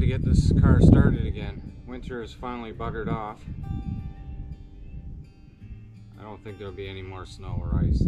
to get this car started again. Winter is finally buggered off. I don't think there'll be any more snow or ice.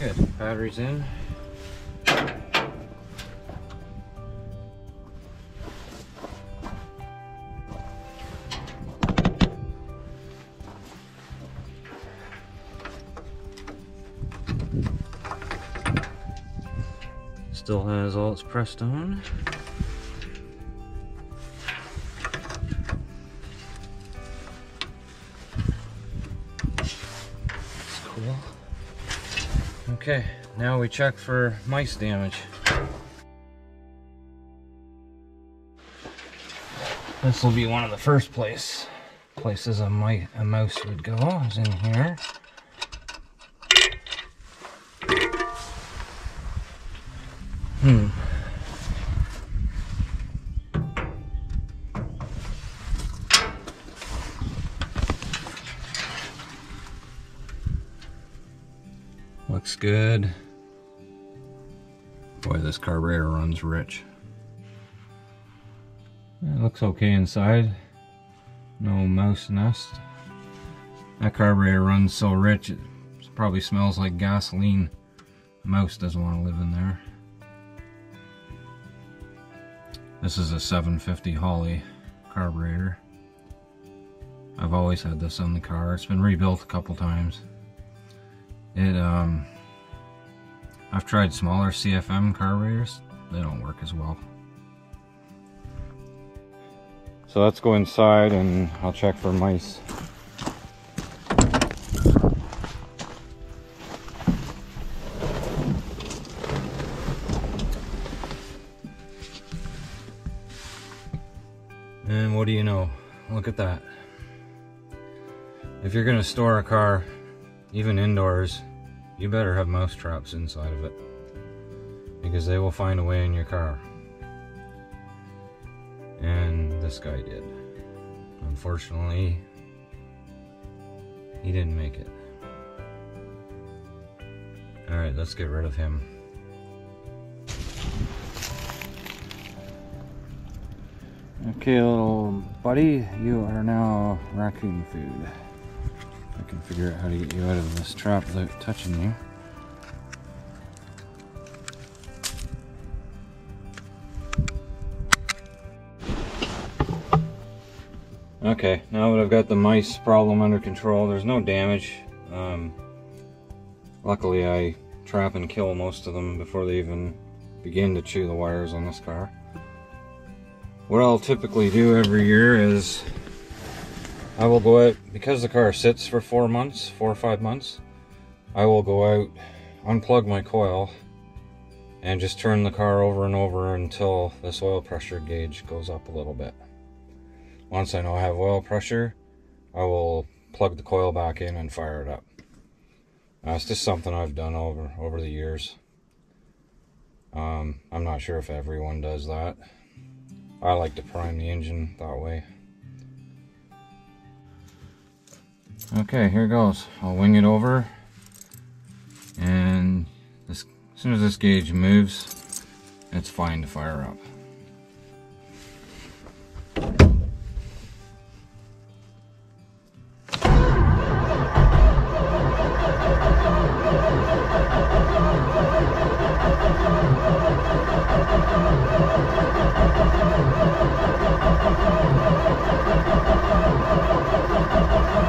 Good, battery's in. Still has all its pressed on. Cool. Okay, now we check for mice damage. This will be one of the first places a mouse would go, is in here. Looks good. Boy, this carburetor runs rich. It looks okay inside. No mouse nest. That carburetor runs so rich it probably smells like gasoline. A mouse doesn't want to live in there. This is a 750 Holley carburetor. I've always had this on the car. It's been rebuilt a couple times. I've tried smaller CFM carburetors. They don't work as well. So let's go inside and I'll check for mice. And what do you know? Look at that. If you're gonna store a car, even indoors, you better have mouse traps inside of it, because they will find a way in your car. And this guy did. Unfortunately, he didn't make it. Alright, let's get rid of him. Okay, little buddy, you are now raccoon food. I can figure out how to get you out of this trap without touching you. Okay, now that I've got the mice problem under control, there's no damage. Luckily I trap and kill most of them before they even begin to chew the wires on this car. What I'll typically do every year is I will go out, because the car sits for 4 or 5 months, I will go out, unplug my coil, and just turn the car over and over until this oil pressure gauge goes up a little bit. Once I know I have oil pressure, I will plug the coil back in and fire it up. It's just something I've done over the years. I'm not sure if everyone does that. I like to prime the engine that way. Okay, here goes. I'll wing it over, and as soon as this gauge moves, it's fine to fire up.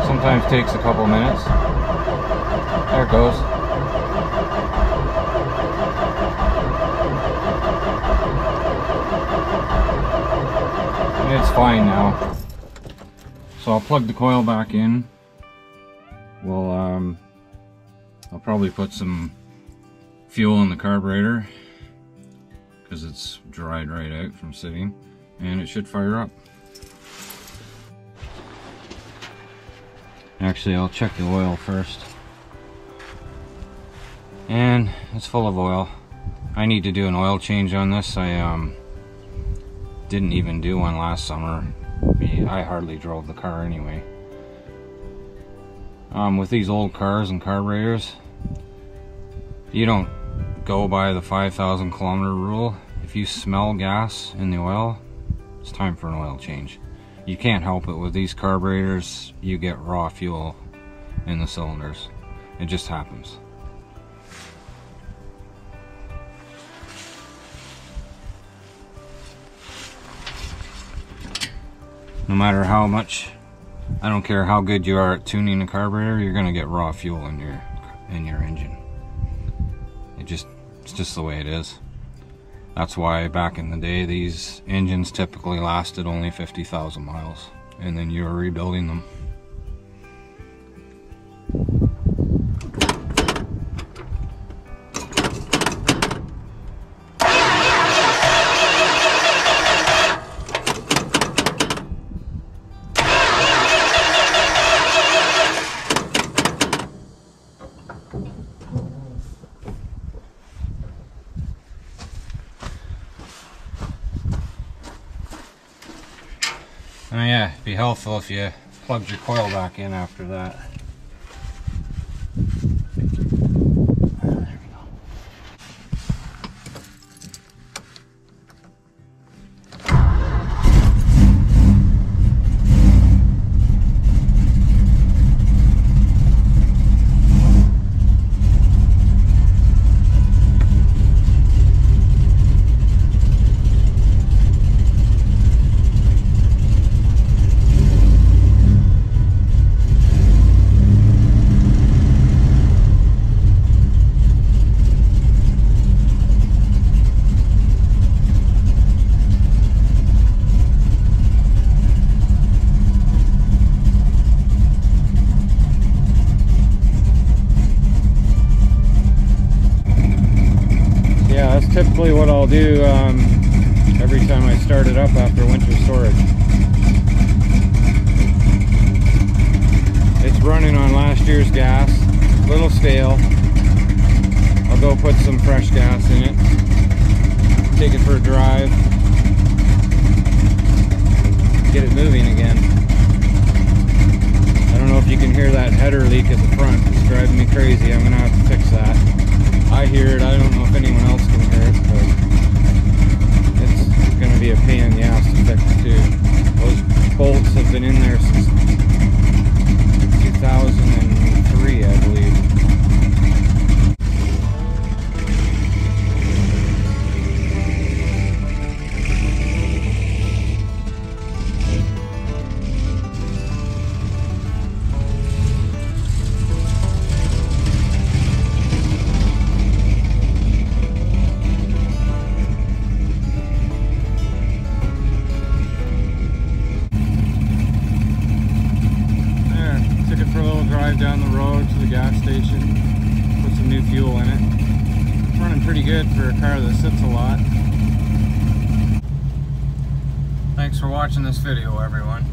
Sometimes takes a couple minutes. There it goes. It's fine now. So I'll plug the coil back in. I'll probably put some fuel in the carburetor because it's dried right out from sitting, and it should fire up. Actually, I'll check the oil first. And it's full of oil. I need to do an oil change on this. I didn't even do one last summer. I hardly drove the car anyway. With these old cars and carburetors, you don't go by the 5,000 kilometer rule. If you smell gas in the oil, it's time for an oil change. You can't help it. With these carburetors, you get raw fuel in the cylinders. It just happens. No matter how much, I don't care how good you are at tuning a carburetor, you're gonna get raw fuel in your engine. It's just the way it is. That's why back in the day, these engines typically lasted only 50,000 miles, and then you were rebuilding them. Oh yeah, it'd be helpful if you plugged your coil back in after that. There we go. That's typically what I'll do every time I start it up after winter storage. It's running on last year's gas, a little stale. I'll go put some fresh gas in it, take it for a drive, get it moving again. I don't know if you can hear that header leak at the front. It's driving me crazy. I'm gonna have to fix that. I hear it. I don't know if anyone else can hear it, but it's going to be a pain in the ass to fix too. Those bolts have been in there since 2003, I believe. Down the road to the gas station, put some new fuel in it. It's running pretty good for a car that sits a lot. Thanks for watching this video, everyone.